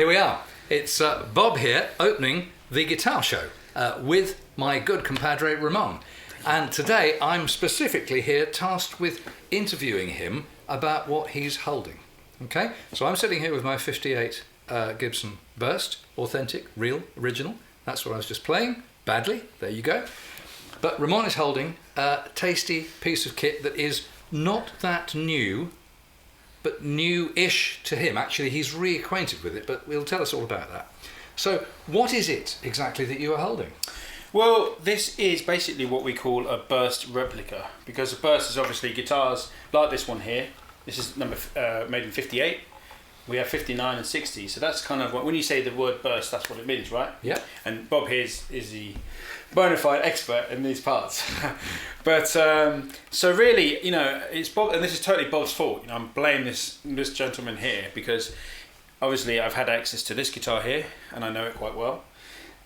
Here we are. It's Bob here opening the guitar show with my good compadre Ramon. And today I'm specifically here tasked with interviewing him about what he's holding. Okay? So I'm sitting here with my 58 Gibson Burst, authentic, real, original. That's what I was just playing. Badly. There you go. But Ramon is holding a tasty piece of kit that is not that new, but new-ish to him. Actually, he's reacquainted with it, but he'll tell us all about that. So, what is it exactly that you are holding? Well, this is basically what we call a burst replica, because a burst is obviously guitars like this one here. This is made in 58. We have 59 and 60, so that's kind of what, when you say the word burst, that's what it means, right? Yeah. And Bob here is the bona fide expert in these parts. But so really, it's Bob, and this is totally Bob's fault. I'm blaming this gentleman here because obviously I've had access to this guitar here and I know it quite well.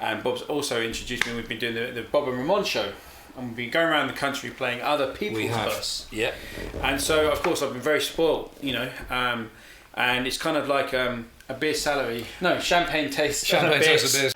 And Bob's also introduced me. We've been doing the Bob and Ramon show, and we've been going around the country playing other people's bursts. Yeah. And so of course I've been very spoiled, and it's kind of like a beer salary. No, champagne taste. Champagne taste of beers.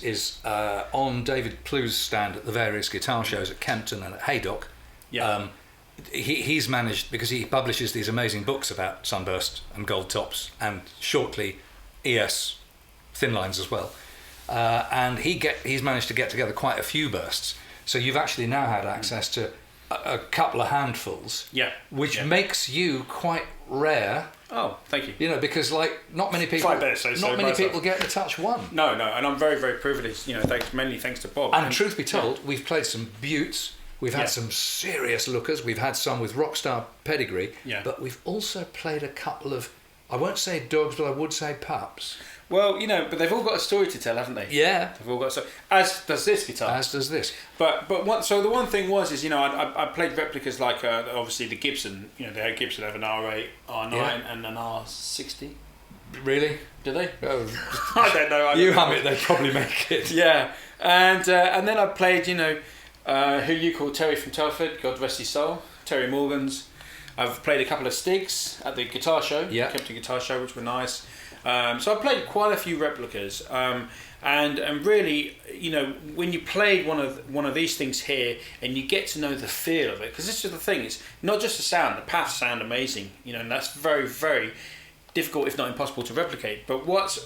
Is on David Plu's stand at the various guitar shows at Kempton and at Haydock. Yeah. He's managed, because he publishes these amazing books about sunburst and gold tops and shortly ES thin lines as well. And he's managed to get together quite a few bursts. So you've actually now had access to a couple of handfuls. Yeah. Which makes you quite rare. Oh, thank you. Because not many people get to touch one. No, and I'm very, very privileged. Mainly thanks to Bob. And truth be told, we've played some beauts. We've had some serious lookers. We've had some with rockstar pedigree. Yeah. But we've also played a couple of, I won't say dogs, but I would say pups. Well, but they've all got a story to tell, haven't they? Yeah. They've all got a story. As does this guitar. As does this. So the one thing was I played replicas like obviously the Gibson. They had Gibson have an R8, R9, and an R60. Really? Do they? Oh, I don't know. You hum it, they probably make it. Yeah, and then I played who you call Terry from Telford, God rest his soul, Terry Morgan's. I've played a couple of Stigs at the guitar show, Kempton Guitar Show, which were nice. So I played quite a few replicas, and really, when you played one of these things here, and you get to know the feel of it, because this is the thing: it's not just the sound. The paths sound amazing, and that's very, very difficult, if not impossible, to replicate. But what's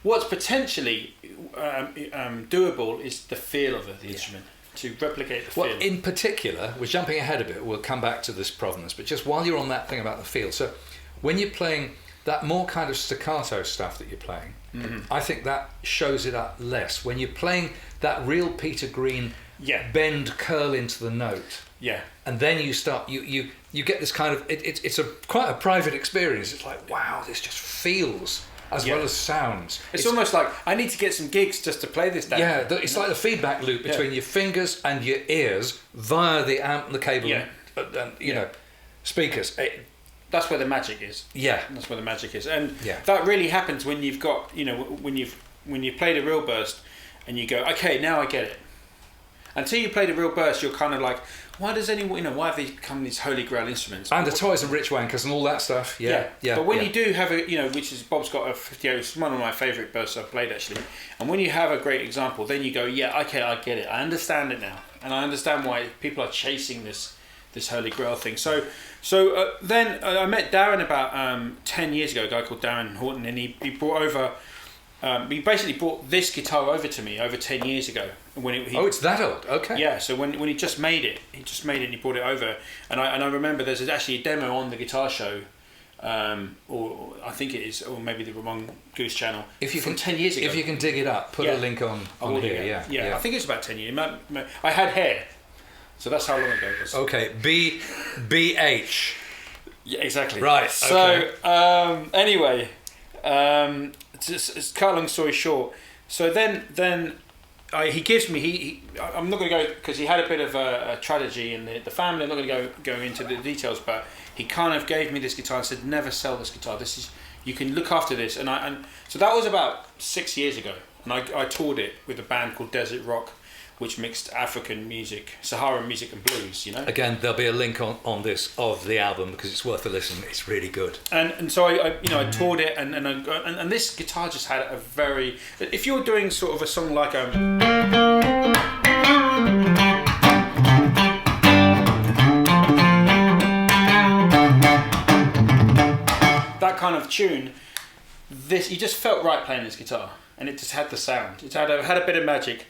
potentially doable is the feel of the instrument. To replicate the feel. Well, in particular, we're jumping ahead a bit. We'll come back to this provenance, but just while you're on that thing about the feel, so when you're playing that more kind of staccato stuff that you're playing, I think that shows it up less. When you're playing that real Peter Green bend curl into the note, and then you start you you get this kind of it's quite a private experience. It's like, wow, this just feels as well as sounds. It's almost like I need to get some gigs just to play this down. Yeah, it's like the feedback loop between your fingers and your ears via the amp and the cable and you know, speakers. That's where the magic is. Yeah, that's where the magic is, and that really happens when you've got, you know, when you've played a real burst, and you go, okay, now I get it. Until you play the real burst, you're kind of like, why does anyone, you know, why have they become these holy grail instruments? And the toys and rich wankers and all that stuff. Yeah. But when you do have a, you know, which is Bob's got a 58, it's one of my favourite bursts I've played actually. And when you have a great example, then you go, yeah, okay, I get it. I understand it now, and I understand why people are chasing this holy grail thing. So then I met Darren about 10 years ago, a guy called Darren Horton, and he brought over. He basically brought this guitar over to me over 10 years ago. When it's that old. Okay. Yeah. So when he just made it, and he brought it over, and I remember there's actually a demo on the guitar show, or I think it is, or maybe the Ramon Goose channel. From 10 years ago. If you can dig it up, put a link on here. Yeah. I think it's about 10 years. I had hair, so that's how long ago it was. Okay. BH. Yeah. Exactly. Right. So anyway. It's cut a long story short. So then he gives me I'm not going to go because he had a bit of a tragedy in the family. I'm not going to go into the details, but he kind of gave me this guitar and said, never sell this guitar. This is, you can look after this. And so that was about 6 years ago, and I toured it with a band called Desert Rock, which mixed African music, Saharan music and blues, you know. Again, there'll be a link on this of the album because it's worth a listen. It's really good. And so I toured it, and this guitar just had a very. If you're doing sort of a song like that kind of tune, this you just felt right playing this guitar, and it just had the sound. It had a bit of magic.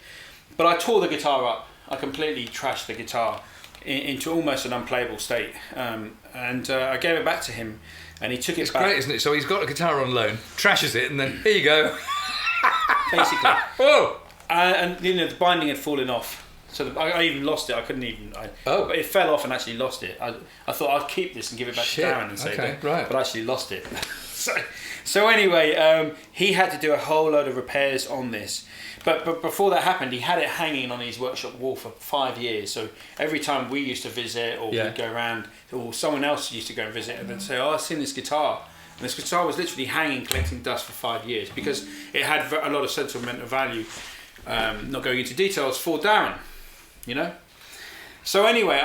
But I tore the guitar up. I completely trashed the guitar into almost an unplayable state. And I gave it back to him, and he took it back. It's great, isn't it? So he's got a guitar on loan, trashes it, and then here you go. Basically. Oh! And you know, the binding had fallen off. So I even lost it. I couldn't even. But it fell off and actually lost it. I thought I'd keep this and give it back to Darren and say that. Right. But I actually lost it. So anyway, he had to do a whole load of repairs on this. But before that happened, he had it hanging on his workshop wall for 5 years. So every time we used to visit, or we'd go around, or someone else used to go and visit, and they'd say, "Oh, I've seen this guitar." And this guitar was literally hanging, collecting dust for 5 years because it had a lot of sentimental value. Not going into details for Darren, you know. So anyway,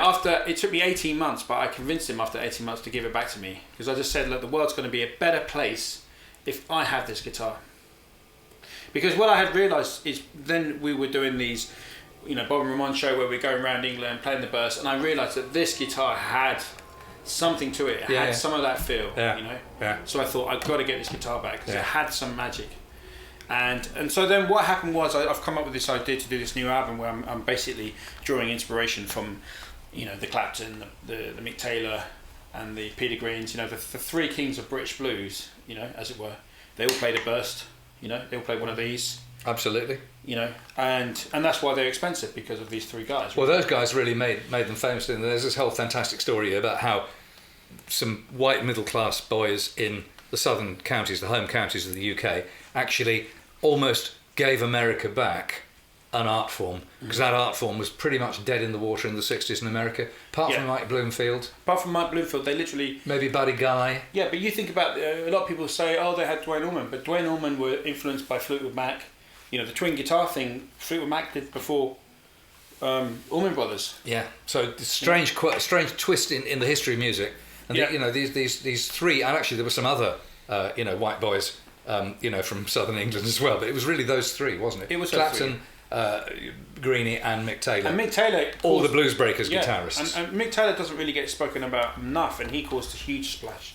it took me 18 months, but I convinced him after 18 months to give it back to me because I just said, "Look, the world's going to be a better place if I have this guitar." Because what I had realised is then we were doing these, you know, Bob and Ramon show where we're going around England playing the burst, and I realised that this guitar had something to it. It had some of that feel, you know. Yeah. So I thought I've got to get this guitar back because it had some magic. And so then what happened was I've come up with this idea to do this new album where I'm basically drawing inspiration from, you know, the Clapton, the Mick Taylor, and the Peter Greens. You know, the three kings of British blues. You know, as it were, they all played a burst. You know, they'll play one of these. Absolutely. You know, and that's why they're expensive, because of these three guys. Well, those guys really made them famous. And there's this whole fantastic story about how some white middle class boys in the southern counties, the home counties of the UK, actually almost gave America back an art form, because that art form was pretty much dead in the water in the 60s in America, apart from Mike Bloomfield. Apart from Mike Bloomfield, they literally... Maybe Buddy Guy. Yeah, but you think about... a lot of people say, oh, they had Duane Allman, but Duane Allman were influenced by Fleetwood Mac. You know, the twin guitar thing, Fleetwood Mac did before Allman Brothers. Yeah, so strange twist in the history of music. And you know, these three, and actually there were some other, you know, white boys, you know, from southern England as well, but it was really those three, wasn't it? It was Clapton, Greenie and Mick Taylor. And Mick Taylor... all the Blues Breakers guitarists. And Mick Taylor doesn't really get spoken about enough, and he caused a huge splash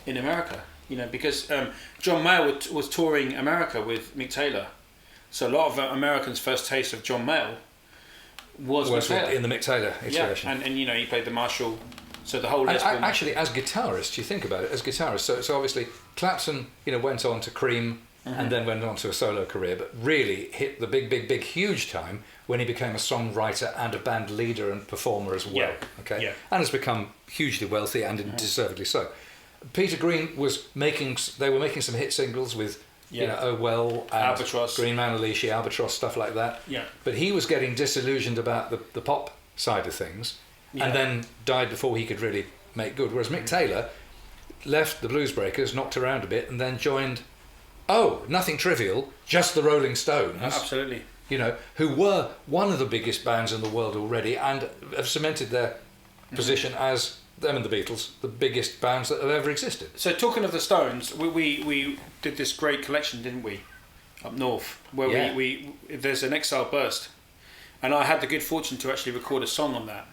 in America, you know, because John Mayall was touring America with Mick Taylor. So a lot of Americans' first taste of John Mayall was Mick Taylor. In the Mick Taylor iteration. Yeah, and you know, he played the Marshall, so the whole... Actually, as guitarists, you think about it, as guitarists, so obviously Clapton, you know, went on to Cream, and then went on to a solo career, but really hit the big, huge time when he became a songwriter and a band leader and performer as well. Okay, and has become hugely wealthy and deservedly so. Peter Green was making some hit singles with Oh Well, and Albatross, Green Man Alicia, Albatross, stuff like that. Yeah. But he was getting disillusioned about the pop side of things, and then died before he could really make good. Whereas Mick Taylor left the Blues Breakers, knocked around a bit, and then joined, nothing trivial, just the Rolling Stones. Absolutely. You know, who were one of the biggest bands in the world already and have cemented their position as them and the Beatles, the biggest bands that have ever existed. So talking of the Stones, we did this great collection, didn't we, up north, where we there's an Exile Burst, and I had the good fortune to actually record a song on that,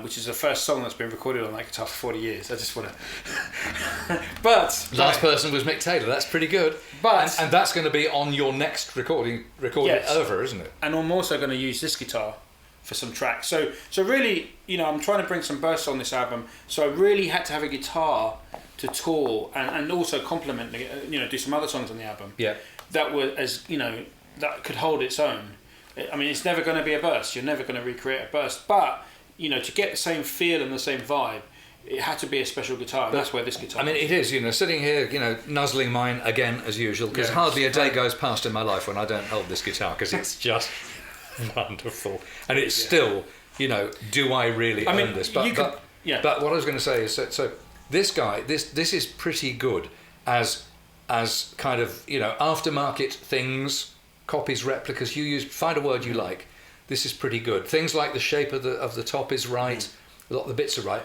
which is the first song that's been recorded on that guitar for 40 years. I just want to... But... Last person was Mick Taylor, that's pretty good. But... And that's going to be on your next recording over, isn't it? And I'm also going to use this guitar for some tracks. So really, I'm trying to bring some bursts on this album, so I really had to have a guitar to tour and also complement, do some other songs on the album. Yeah. That were that could hold its own. I mean, it's never going to be a burst. You're never going to recreate a burst, but to get the same feel and the same vibe, it had to be a special guitar, and that's where this guitar... I mean, it is, sitting here, nuzzling mine again as usual, because hardly a day goes past in my life when I don't hold this guitar, because it's just wonderful. And it's still, do I really own this? But what I was going to say is, so this guy, this is pretty good as kind of, aftermarket things, copies, replicas, find a word you like. This is pretty good. Things like the shape of the top is right, a lot of the bits are right,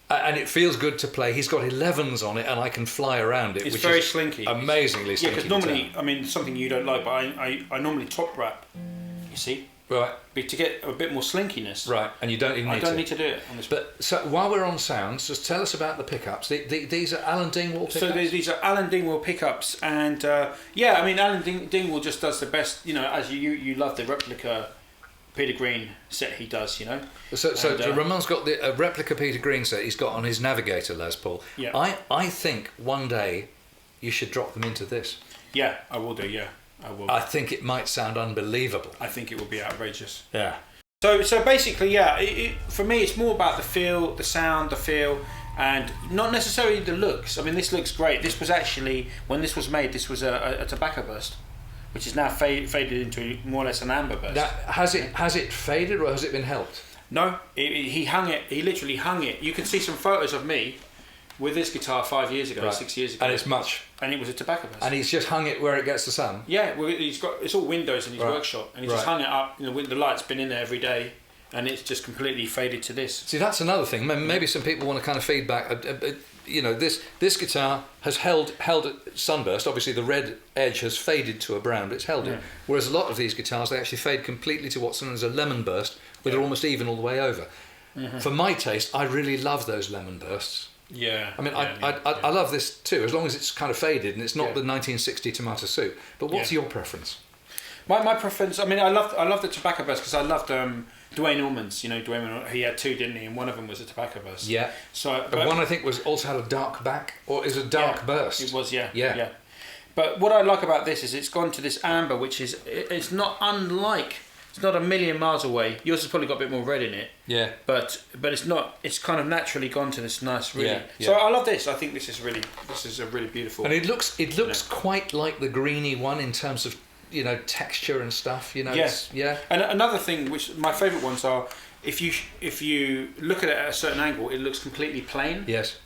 and it feels good to play. He's got 11s on it, and I can fly around it. It's which very is slinky. Amazingly slinky. Yeah, because normally, I mean, something you don't like, but I normally top wrap. You see, right? To get a bit more slinkiness. Right, and you don't even. I don't need to do it on this. But so while we're on sounds, just tell us about the pickups. These are Alan Dingwall pickups. So these are Alan Dingwall pickups, and I mean, Alan Dingwall just does the best. As you love the replica Peter Green set he does, So Ramon's got a replica Peter Green set he's got on his Navigator Les Paul. Yeah. I think one day you should drop them into this. Yeah, I will do, yeah. I will. I think it might sound unbelievable. I think it would be outrageous. Yeah. So basically, for me it's more about the feel, the sound, the feel, and not necessarily the looks. I mean, this looks great. This was actually, when this was made, this was a tobacco burst, which is now faded into more or less an amber burst. Has it faded or has it been helped? No, he hung it. He literally hung it. You can see some photos of me with this guitar 5 years ago, 6 years ago, and it was a tobacco burst. And he's just hung it where it gets the sun. Yeah, well, it's all windows in his workshop, and he's just hung it up. The light's been in there every day, and it's just completely faded to this. See, that's another thing. Maybe some people want to kind of feedback. This guitar has held sunburst. Obviously, the red edge has faded to a brown, but it's held it. Whereas a lot of these guitars, they actually fade completely to what's known as a lemon burst, where they're almost even all the way over. Mm-hmm. For my taste, I really love those lemon bursts. Yeah. I mean, I love this too, as long as it's kind of faded and it's not the 1960 tomato soup. But what's your preference? My preference, I mean, I love the tobacco burst because I loved Dwayne Allman's. Dwayne, he had two, didn't he? And one of them was a tobacco burst. Yeah. So, but one I think also had a dark back, or is a dark burst. It was, yeah. But what I like about this is it's gone to this amber, which is it's not unlike. It's not a million miles away. Yours has probably got a bit more red in it. Yeah. But it's not. It's kind of naturally gone to this nice, really. Yeah. So I love this. I think this is a really beautiful. And it looks quite like the greeny one in terms of texture and stuff. Yeah. And another thing, which my favourite ones are, if you look at it at a certain angle, it looks completely plain. Yes.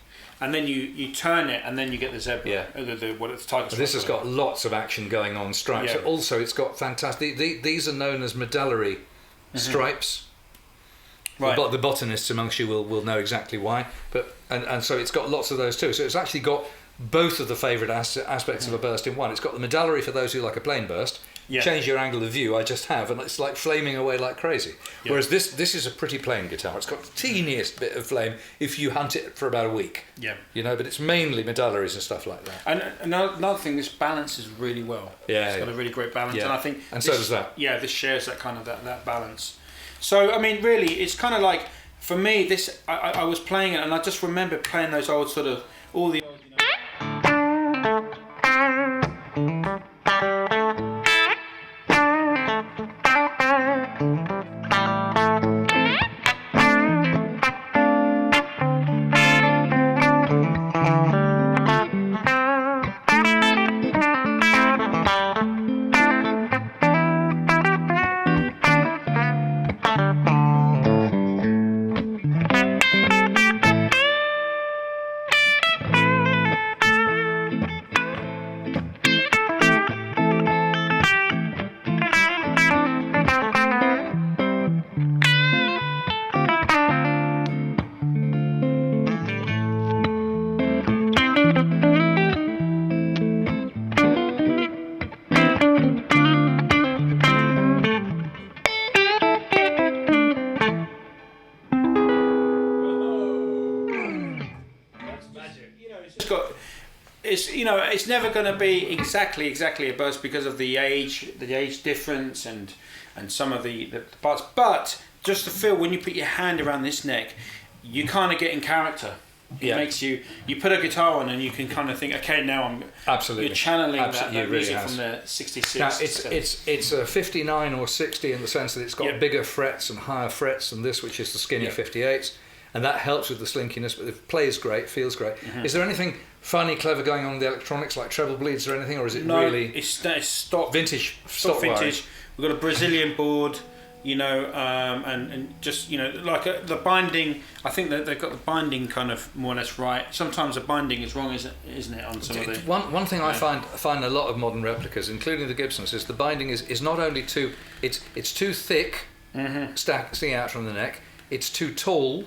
And then you turn it, and then you get the zebra. Yeah. The tiger. This has got lots of action going on. Stripes. Yeah. Also, it's got fantastic. These are known as medullary stripes. Right. The botanists amongst you will know exactly why. But and so it's got lots of those too. So it's actually got both of the favourite aspects of a burst in one. It's got the medullary for those who like a plain burst. Yeah. Change your angle of view, I just have, and it's like flaming away like crazy. Yeah. Whereas this is a pretty plain guitar. It's got the teeniest bit of flame if you hunt it for about a week. Yeah. But it's mainly medullaries and stuff like that. And another thing, this balances really well. Yeah. It's got a really great balance, and I think. And so does that. Yeah, this shares that kind of that balance. So I mean, really, it's kind of like for me, this I was playing it, and I just remember playing those old sort of all the old. it's it's never going to be exactly a buzz because of the age difference and some of the parts. But just the feel when you put your hand around this neck, you kind of get in character. It makes you put a guitar on and you can kind of think, okay, now I'm absolutely you're channeling that really music has. from the 66. Now it's a 59 or 60 in the sense that it's got bigger frets and higher frets than this, which is the skinny 58s, and that helps with the slinkiness. But it plays great, feels great. Is there anything funny, clever going on with the electronics, like treble bleeds or anything, or is it really? It's stock vintage. Stock vintage. We've got a Brazilian board. And just like the binding. I think that they've got the binding kind of more or less right. Sometimes the binding is wrong, isn't it? On some of the one thing I find a lot of modern replicas, including the Gibsons, is the binding is not only too it's too thick, sticking out from the neck. It's too tall,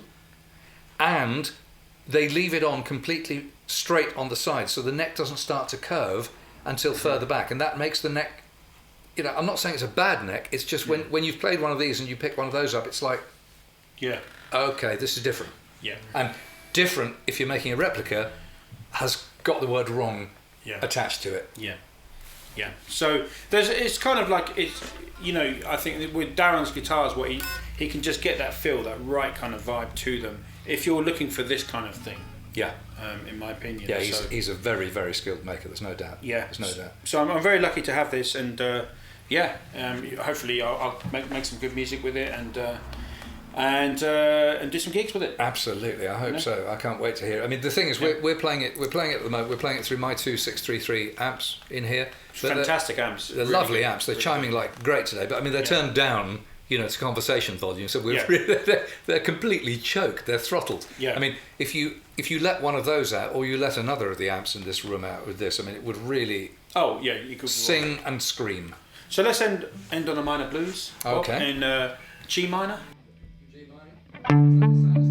and they leave it on completely straight on the side, so the neck doesn't start to curve until further back, and that makes the neck. I'm not saying it's a bad neck. It's just when you've played one of these and you pick one of those up, it's like, okay, this is different. Yeah. And different, if you're making a replica, has got the word wrong attached to it. Yeah. Yeah. So it's kind of like it's I think with Darren's guitars, what he can just get that feel, that right kind of vibe to them. If you're looking for this kind of thing. Yeah. In my opinion. Yeah, he's a very, very skilled maker. There's no doubt. Yeah. There's no doubt. So I'm very lucky to have this, and hopefully I'll make some good music with it, and do some gigs with it. Absolutely, I hope so. I can't wait to hear it. I mean, the thing is, we're playing it at the moment. We're playing it through my two 633 amps in here. Fantastic amps. They're really lovely amps. They're chiming like great today. But I mean, they're turned down. To conversation volume, so they're completely choked. They're throttled. Yeah. I mean, if you let one of those out, or you let another of the amps in this room out with this, I mean, it would really. Oh yeah, you could sing and scream. So let's end on a minor blues. Okay. In G minor. G minor.